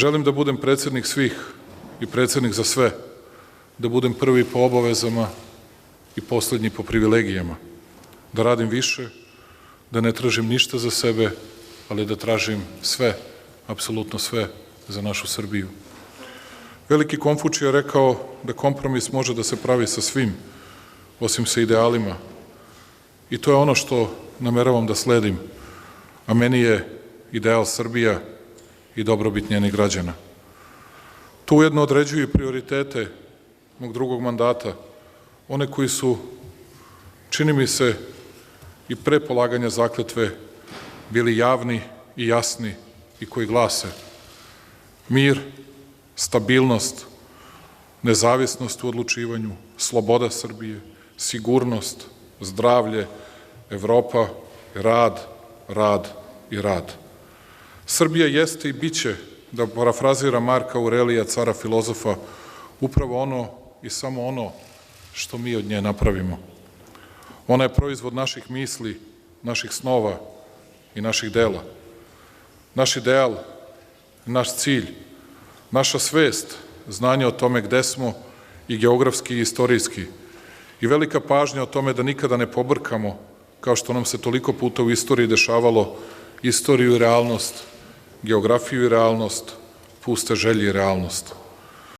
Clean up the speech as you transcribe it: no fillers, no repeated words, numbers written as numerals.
Želim da budem predsednik svih i predsednik za sve, da budem prvi po obavezama i poslednji po privilegijama, da radim više, da ne tražim ništa za sebe, ali da tražim sve, apsolutno sve za našu Srbiju. Veliki Konfučije je rekao da kompromis može da se pravi sa svim, osim sa idealima. I to je ono što nameravam da sledim, a meni je ideal Srbija i dobrobit njenih građana. To ujedno određuju i prioritete mog drugog mandata, one koji su, čini mi se, i pre polaganja zakletve bili javni i jasni i koji glase: mir, stabilnost, nezavisnost u odlučivanju, sloboda Srbije, sigurnost, zdravlje, Evropa, rad, rad i rad. Srbija jeste i biće, da parafraziram Marka Aurelija, cara filozofa, upravo ono i samo ono što mi od nje napravimo. Ona je proizvod naših misli, naših snova i naših dela. Naš ideal, naš cilj, naša svest, znanje o tome gde smo i geografski i istorijski i velika pažnja o tome da nikada ne pobrkamo, kao što nam se toliko puta u istoriji dešavalo, istoriju i realnost, geografiju i realnost, puste želje i realnost.